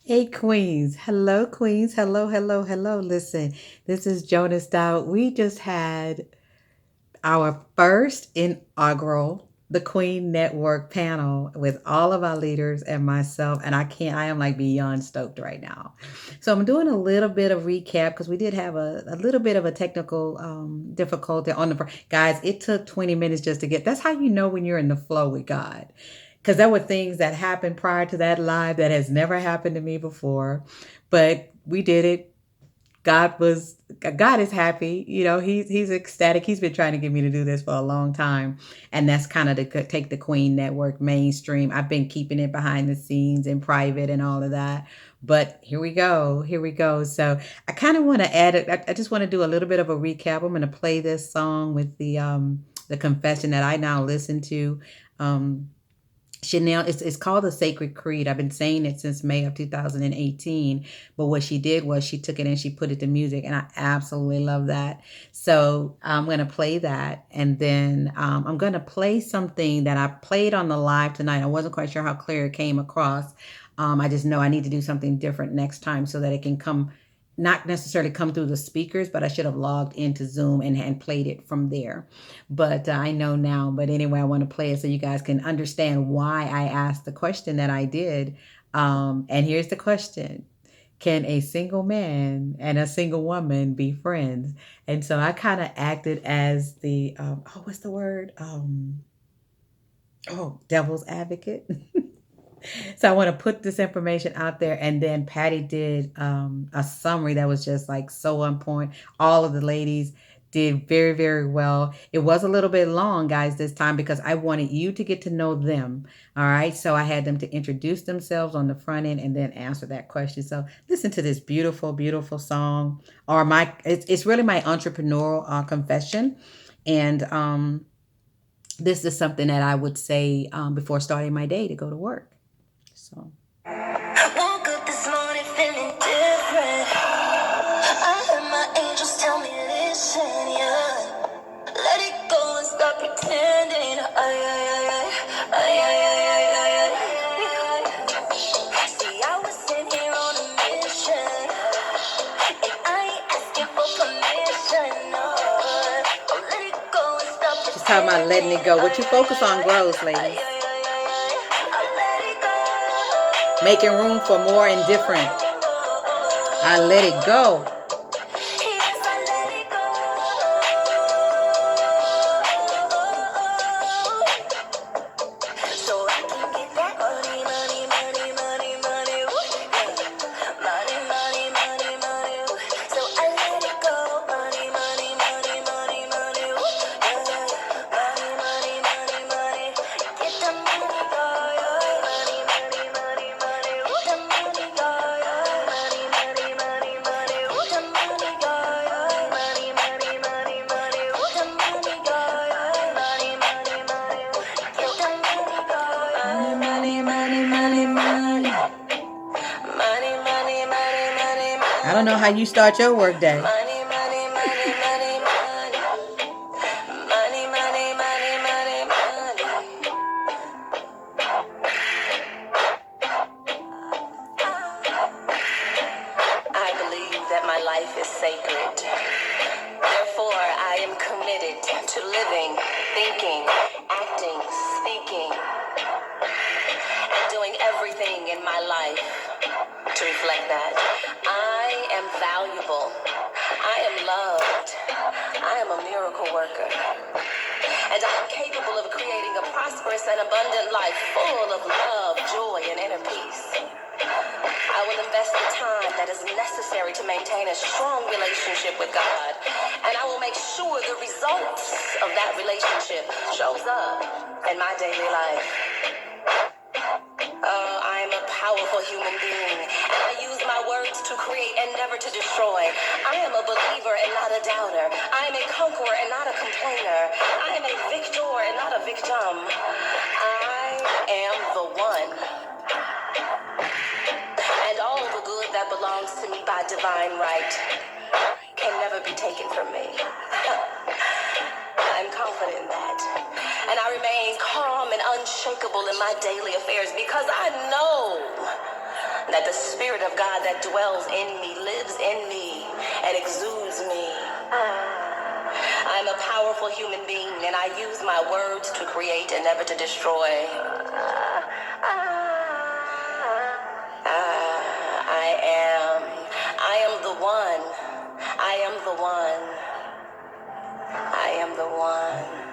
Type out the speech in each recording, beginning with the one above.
Hey Queens. Hello Queens. Hello, hello, hello. Listen, this is Jona Stout. We just had our first inaugural the Queen Network panel with all of our leaders and myself, and I am like beyond stoked right now. So I'm doing a little bit of recap because we did have a little bit of a technical difficulty on the guys. It took 20 minutes just to get. That's how you know when you're in the flow with God, because there were things that happened prior to that live that has never happened to me before, but we did it. God is happy. He's ecstatic. He's been trying to get me to do this for a long time, and that's kind of to take the Queen Network mainstream. I've been keeping it behind the scenes in private and all of that, but here we go. Here we go. So I kind of want to add it. I just want to do a little bit of a recap. I'm going to play this song with the confession that I now listen to. Chanel, it's called the Sacred Creed. I've been saying it since May of 2018. But what she did was she took it and she put it to music, and I absolutely love that. So I'm going to play that. And then I'm going to play something that I played on the live tonight. I wasn't quite sure how clear it came across. I just know I need to do something different next time so that it can come, not necessarily come through the speakers, but I should have logged into Zoom and played it from there. But I know now. But anyway, I want to play it so you guys can understand why I asked the question that I did. And here's the question. Can a single man and a single woman be friends? And so I kind of acted as the, what's the word? Devil's advocate. So I want to put this information out there. And then Patty did a summary that was just like so on point. All of the ladies did very, very well. It was a little bit long, guys, this time because I wanted you to get to know them. All right. So I had them to introduce themselves on the front end and then answer that question. So listen to this beautiful, beautiful song, or it's really my entrepreneurial confession. And this is something that I would say before starting my day to go to work. So. Woke up this morning feeling different. I heard my angels tell me, listen, yeah. Let it go and stop pretending. Ay, ay, ay, ay. Ay, ay, ay, ay, ay, ay. See, I was sent here on a mission, and I ain't asking for permission, no. Oh, let it go and stop pretending. She's talking about letting it go. What you focus on grows, ladies. Making room for more and different. I let it go. I don't know how you start your work day. I believe that my life is sacred. Therefore, I am committed to living, thinking, acting, speaking, and doing everything in my life to reflect that. I am valuable. I am loved. I am a miracle worker. And I am capable of creating a prosperous and abundant life full of love, joy, and inner peace. I will invest the time that is necessary to maintain a strong relationship with God. And I will make sure the results of that relationship shows up in my daily life. I am a powerful human being, and I use my words to create and never to destroy. I am a believer and not a doubter. I am a conqueror and not a complainer. I am a victor and not a victim. I am the one. And all the good that belongs to me by divine right can never be taken from me. I'm confident in that. And I remain calm and unshakable in my daily affairs because I know that the Spirit of God that dwells in me, lives in me, and exudes me. I'm a powerful human being, and I use my words to create and never to destroy. I am the one. I am the one. I am the one.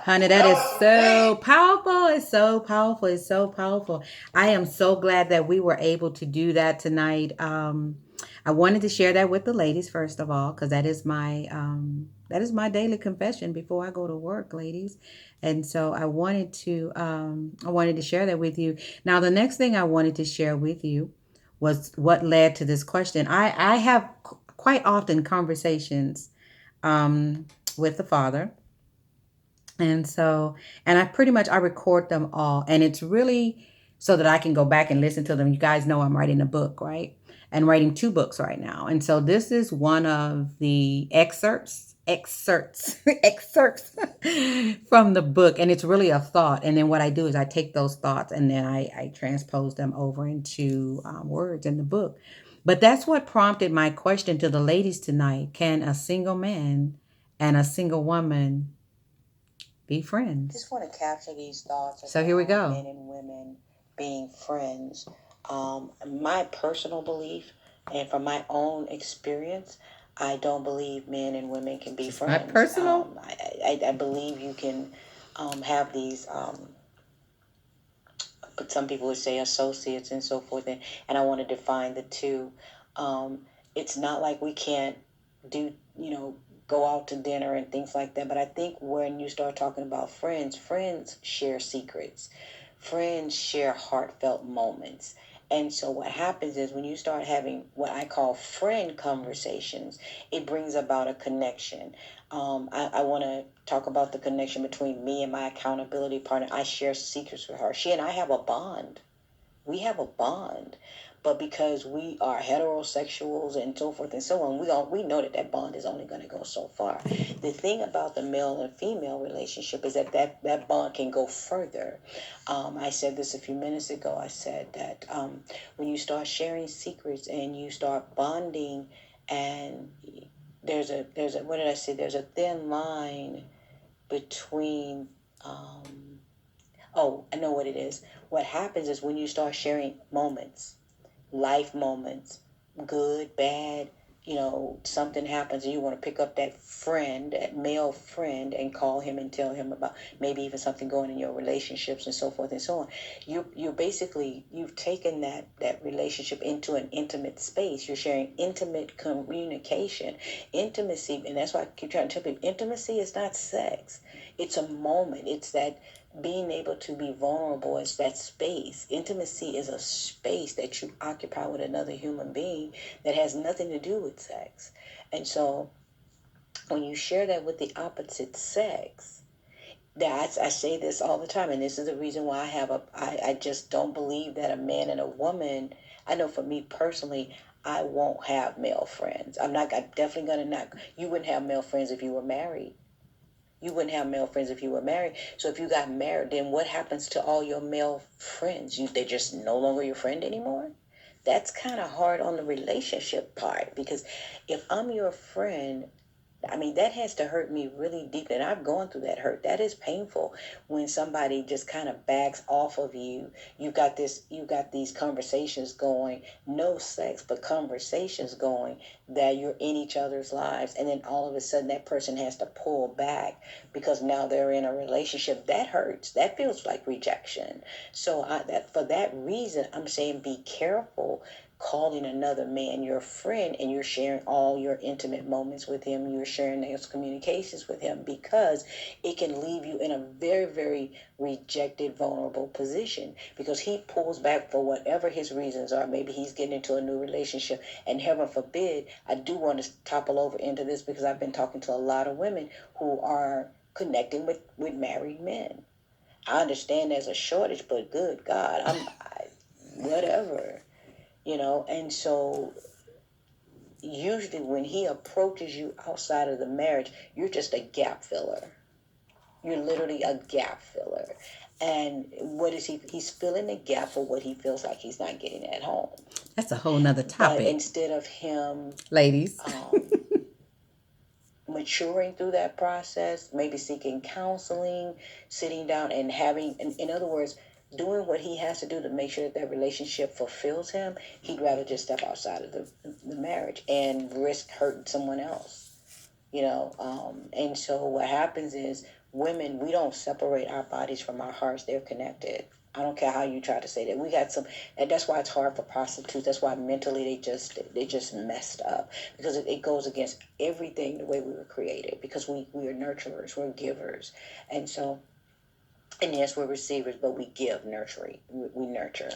Honey, that is so powerful. It's so powerful. It's so powerful. I am so glad that we were able to do that tonight. I wanted to share that with the ladies first of all, because that is my daily confession before I go to work, ladies. And so I wanted to share that with you. Now, the next thing I wanted to share with you was what led to this question. I have quite often conversations with the Father. And so, and I record them all. And it's really so that I can go back and listen to them. You guys know I'm writing a book, right? And writing 2 books right now. And so this is one of the excerpts from the book. And it's really a thought. And then what I do is I take those thoughts and then I transpose them over into words in the book. But that's what prompted my question to the ladies tonight. Can a single man and a single woman be friends? Just want to capture these thoughts. So here we go. Men and women being friends. My personal belief, and from my own experience, I don't believe men and women can be friends. My personal. I believe you can have these. But some people would say associates and so forth, and I want to define the two. It's not like we can't do, go out to dinner and things like that. But I think when you start talking about friends share secrets. Friends share heartfelt moments. And so what happens is when you start having what I call friend conversations, it brings about a connection. I want to talk about the connection between me and my accountability partner. I share secrets with her. She and I have a bond. We have a bond. But because we are heterosexuals and so forth and so on, we know that bond is only going to go so far. The thing about the male and female relationship is that bond can go further. I said this a few minutes ago. I said that when you start sharing secrets and you start bonding, and there's a what did I say? There's a thin line between. I know what it is. What happens is when you start sharing moments, life moments, good, bad, something happens and you want to pick up that friend, that male friend, and call him and tell him about maybe even something going in your relationships and so forth and so on. You've taken that relationship into an intimate space. You're sharing intimate communication, intimacy, and that's why I keep trying to tell people, intimacy is not sex. It's a moment. It's that being able to be vulnerable is that space. Intimacy is a space that you occupy with another human being that has nothing to do with sex. And so when you share that with the opposite sex, I say this all the time, and this is the reason why I just don't believe that a man and a woman, I know for me personally, I won't have male friends. I'm definitely going to not. You wouldn't have male friends if you were married. You wouldn't have male friends if you were married. So if you got married, then what happens to all your male friends? They're just no longer your friend anymore? That's kind of hard on the relationship part, because if I'm your friend, that has to hurt me really deeply. And I've gone through that hurt. That is painful when somebody just kind of backs off of you. You got these conversations going, no sex, but conversations going, that you're in each other's lives. And then all of a sudden that person has to pull back because now they're in a relationship. That hurts. That feels like rejection. So for that reason, I'm saying be careful calling another man your friend and you're sharing all your intimate moments with him, you're sharing those communications with him, because it can leave you in a very, very rejected, vulnerable position, because he pulls back for whatever his reasons are. Maybe he's getting into a new relationship, and heaven forbid, I do want to topple over into this because I've been talking to a lot of women who are connecting with married men. I understand there's a shortage, but good God, whatever. And so usually when he approaches you outside of the marriage, you're just a gap filler. You're literally a gap filler. And what is he? He's filling the gap for what he feels like he's not getting at home. That's a whole nother But topic, instead of him ladies. maturing through that process, maybe seeking counseling, sitting down and having, in other words, doing what he has to do to make sure that that relationship fulfills him, he'd rather just step outside of the marriage and risk hurting someone else, and so what happens is, women, we don't separate our bodies from our hearts. They're connected. I don't care how you try to say that. We got some, and that's why it's hard for prostitutes. That's why mentally they just messed up, because it goes against everything the way we were created. Because we are nurturers, we're givers, and so, and yes, we're receivers, but we give nurturing. We nurture.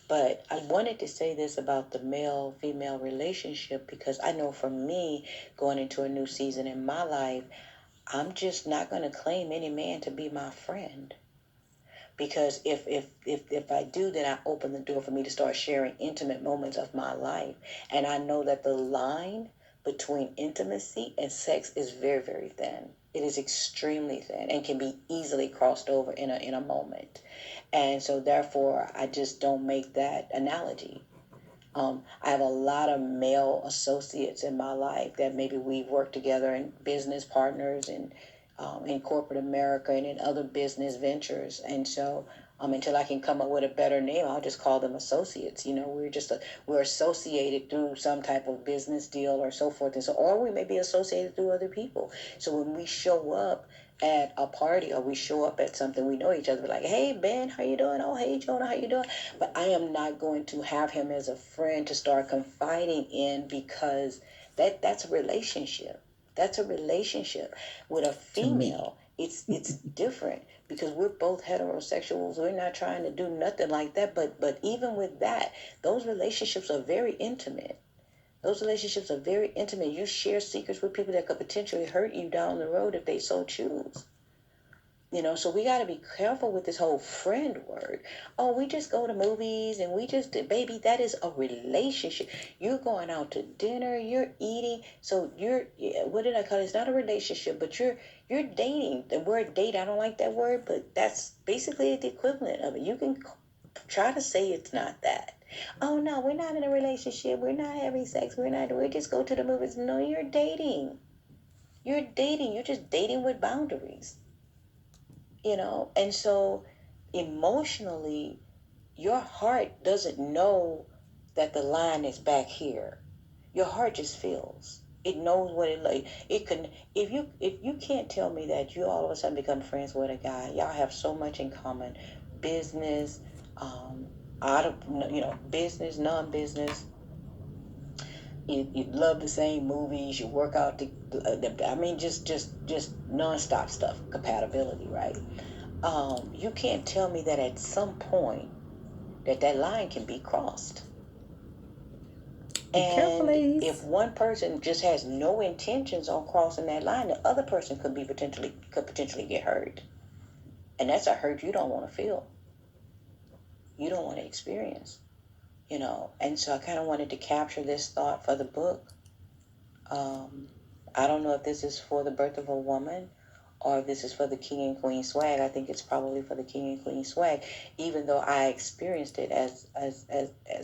But I wanted to say this about the male female relationship, because I know for me, going into a new season in my life, I'm just not going to claim any man to be my friend. Because if I do, then I open the door for me to start sharing intimate moments of my life. And I know that the line between intimacy and sex is very, very thin. It is extremely thin and can be easily crossed over in a moment. And so therefore, I just don't make that analogy. I have a lot of male associates in my life that maybe we've worked together in business partners and in corporate America and in other business ventures. And so until I can come up with a better name, I'll just call them associates. We're associated through some type of business deal or so forth. And so, or we may be associated through other people. So when we show up at a party or we show up at something, we know each other. We're like, hey, Ben, how you doing? Oh, hey, Jonah, how you doing? But I am not going to have him as a friend to start confiding in, because that's a relationship. That's a relationship. With a To me. female, it's different, because we're both heterosexuals. We're not trying to do nothing like that. But even with that, those relationships are very intimate. Those relationships are very intimate. You share secrets with people that could potentially hurt you down the road if they so choose. So we got to be careful with this whole friend word. Oh, we just go to movies and we just, baby, that is a relationship. You're going out to dinner, you're eating. So what did I call it? It's not a relationship, but you're dating. The word date, I don't like that word, but that's basically the equivalent of it. You can try to say it's not that. Oh no, we're not in a relationship. We're not having sex. We just go to the movies. No, you're dating. You're dating. You're just dating with boundaries. And so emotionally, your heart doesn't know that the line is back here. Your heart just feels. It knows what it like. It can. If you can't tell me that you all of a sudden become friends with a guy, y'all have so much in common, business, out of business, non-business. You love the same movies. You work out. I mean, just nonstop stuff. Compatibility, right? You can't tell me that at some point that line can be crossed. Be careful, And ladies. if one person just has no intentions on crossing that line, the other person could potentially get hurt. And that's a hurt you don't want to feel. You don't want to experience. And so I kind of wanted to capture this thought for the book. I don't know if this is for the birth of a woman or if this is for the king and queen swag. I think it's probably for the king and queen swag, even though I experienced it as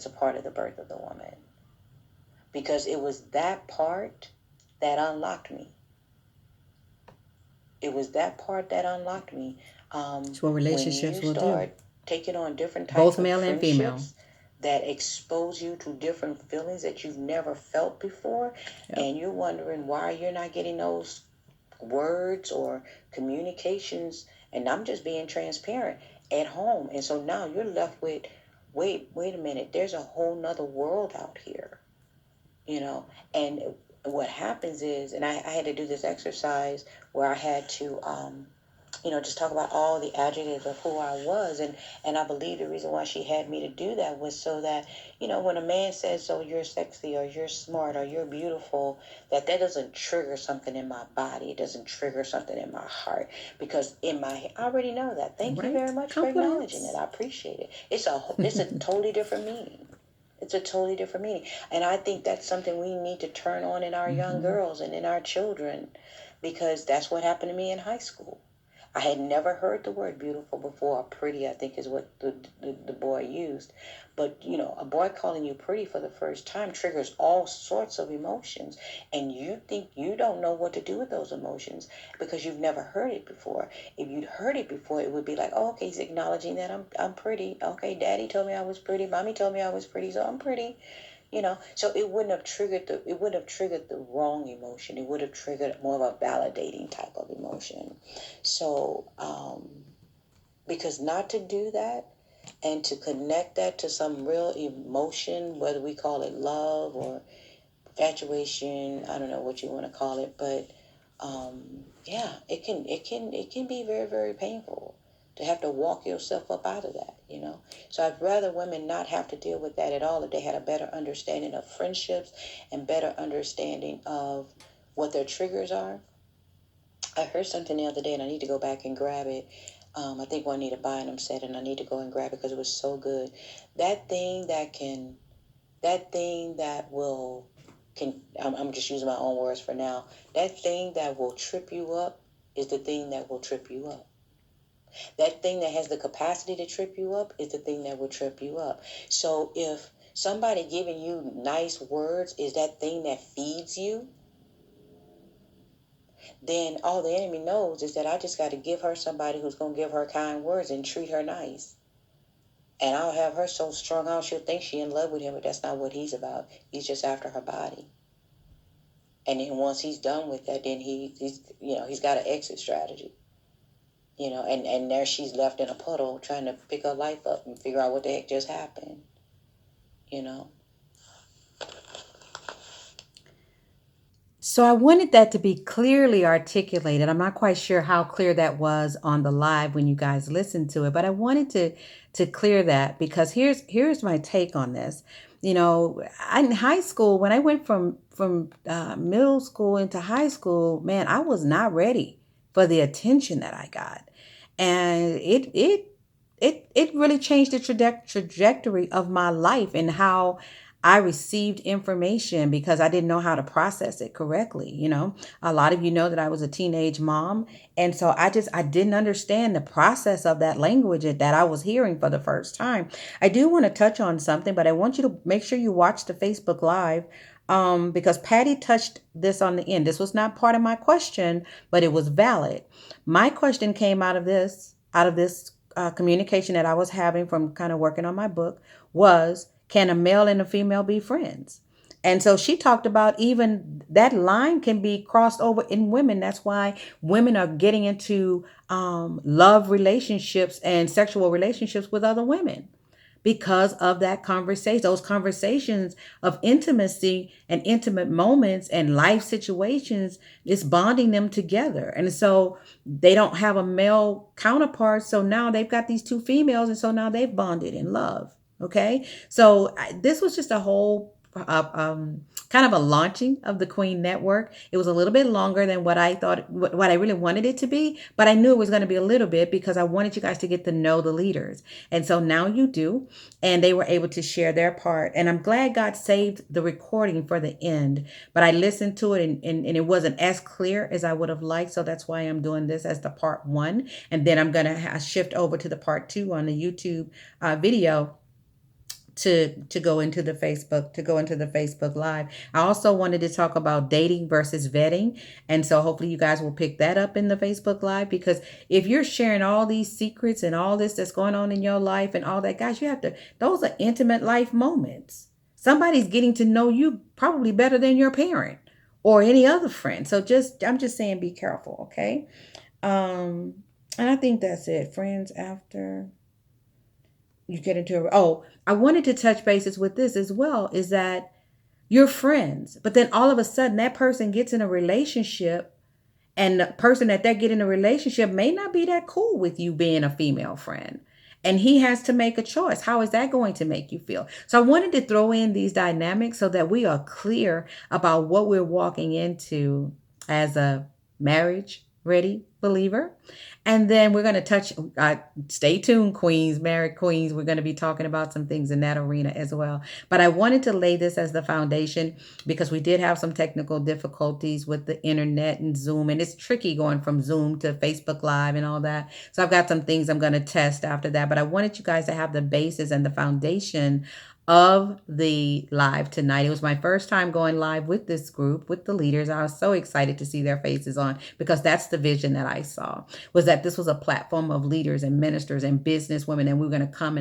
a part of the birth of the woman. Because it was that part that unlocked me. It was that part that unlocked me. That's what When relationships you will do. start taking on different Both type of male and female. friendships that expose you to different feelings that you've never felt before, Yep. and you're wondering why you're not getting those words or communications, and I'm just being transparent, at home. And so now you're left with, wait a minute, there's a whole nother world out here, and what happens is, and I had to do this exercise where I had to just talk about all the adjectives of who I was. And I believe the reason why she had me to do that was so that, when a man says, oh, you're sexy or you're smart or you're beautiful, that doesn't trigger something in my body. It doesn't trigger something in my heart, because I already know that. Thank you very Right? much for acknowledging Confidence. it. I appreciate it. It's a totally different meaning. It's a totally different meaning. And I think that's something we need to turn on in our young girls and in our children, because that's what happened to me in high school. I had never heard the word beautiful before, or pretty, I think is what the boy used. But, a boy calling you pretty for the first time triggers all sorts of emotions. And you think you don't know what to do with those emotions because you've never heard it before. If you'd heard it before, it would be like, oh, okay, he's acknowledging that I'm pretty. Okay, daddy told me I was pretty. Mommy told me I was pretty, so I'm pretty. So it wouldn't have triggered the wrong emotion. It would have triggered more of a validating type of emotion. So because not to do that and to connect that to some real emotion, whether we call it love or infatuation, I don't know what you want to call it, but yeah, it can be very, very painful to have to walk yourself up out of that. So I'd rather women not have to deal with that at all if they had a better understanding of friendships and better understanding of what their triggers are. I heard something the other day and I need to go back and grab it. I think Juanita Bynum said, and I need to go and grab it because it was so good. That thing that will I'm just using my own words for now. That thing that will trip you up is the thing that will trip you up. That thing that has the capacity to trip you up is the thing that will trip you up. So if somebody giving you nice words is that thing that feeds you, then all the enemy knows is that I just got to give her somebody who's going to give her kind words and treat her nice. And I'll have her so strung out she'll think she's in love with him, but that's not what he's about. He's just after her body. And then once he's done with that, then he's got an exit strategy. And there she's left in a puddle trying to pick her life up and figure out what the heck just happened. You know. So I wanted that to be clearly articulated. I'm not quite sure how clear that was on the live when you guys listened to it, but I wanted to clear that because here's my take on this. In high school, when I went from middle school into high school, man, I was not ready for the attention that I got, and it really changed the trajectory of my life and how I received information because I didn't know how to process it correctly. A lot of you know that I was a teenage mom. And so I didn't understand the process of that language that I was hearing for the first time. I do want to touch on something, but I want you to make sure you watch the Facebook Live because Patty touched this on the end. This was not part of my question, but it was valid. My question came out of this communication that I was having from kind of working on my book was, can a male and a female be friends? And so she talked about even that line can be crossed over in women. That's why women are getting into love relationships and sexual relationships with other women because of that conversation, those conversations of intimacy and intimate moments and life situations is bonding them together. And so they don't have a male counterpart. So now they've got these two females. And so now they've bonded in love. Okay. So this was just a whole kind of a launching of the Queen Network. It was a little bit longer than what I thought, what I really wanted it to be, but I knew it was going to be a little bit because I wanted you guys to get to know the leaders. And so now you do, and they were able to share their part. And I'm glad God saved the recording for the end, but I listened to it and it wasn't as clear as I would have liked. So that's why I'm doing this as the part one. And then I'm going to shift over to the part two on the YouTube video to go into the Facebook Live. I also wanted to talk about dating versus vetting. And so hopefully you guys will pick that up in the Facebook Live, because if you're sharing all these secrets and all this that's going on in your life and all that, guys, those are intimate life moments. Somebody's getting to know you probably better than your parent or any other friend. So I'm just saying, be careful. Okay. And I think that's it. Friends after you get into I wanted to touch bases with this as well, is that you're friends, but then all of a sudden that person gets in a relationship, and the person that they get in a relationship may not be that cool with you being a female friend, and he has to make a choice. How is that going to make you feel? So I wanted to throw in these dynamics so that we are clear about what we're walking into as a marriage, Ready, believer? And then we're going to touch, stay tuned, queens, married queens. We're going to be talking about some things in that arena as well. But I wanted to lay this as the foundation because we did have some technical difficulties with the internet and Zoom. And it's tricky going from Zoom to Facebook Live and all that. So I've got some things I'm going to test after that. But I wanted you guys to have the basis and the foundation of the live tonight. It was my first time going live with this group, with the leaders. I was so excited to see their faces on because that's the vision that I saw, was that this was a platform of leaders and ministers and business women, and we were going to come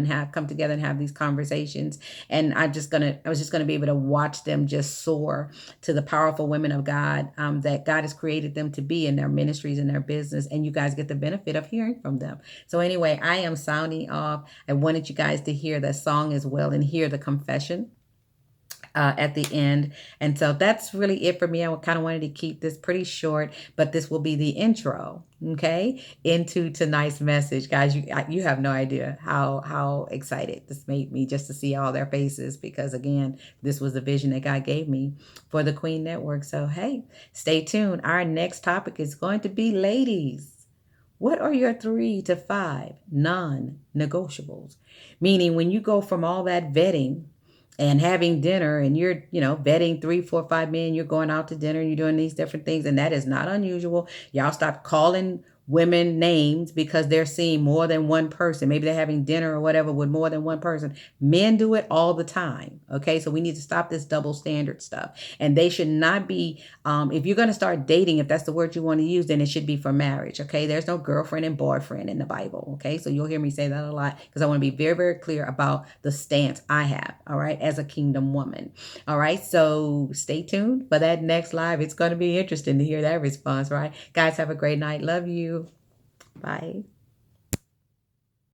together and have these conversations. And I was just going to be able to watch them just soar to the powerful women of God, that God has created them to be in their ministries and their business. And you guys get the benefit of hearing from them. So anyway, I am sounding off. I wanted you guys to hear the song as well and hear the confession at the end. And so that's really it for me. I kind of wanted to keep this pretty short, but this will be the intro, okay, into tonight's message. Guys, you have no idea how excited this made me just to see all their faces, because again, this was the vision that God gave me for the Queen Network. So hey, stay tuned. Our next topic is going to be, ladies, what are your 3 to 5 non-negotiables? Meaning when you go from all that vetting and having dinner and you're, vetting 3, 4, 5 men, you're going out to dinner and you're doing these different things. And that is not unusual. Y'all stop calling women names because they're seeing more than one person. Maybe they're having dinner or whatever with more than one person. Men do it all the time. Okay. So we need to stop this double standard stuff. And they should not be, if you're going to start dating, if that's the word you want to use, then it should be for marriage. Okay. There's no girlfriend and boyfriend in the Bible. Okay. So you'll hear me say that a lot because I want to be very, very clear about the stance I have. All right. As a kingdom woman. All right. So stay tuned for that next live. It's going to be interesting to hear that response. Right. Guys, have a great night. Love you. Bye.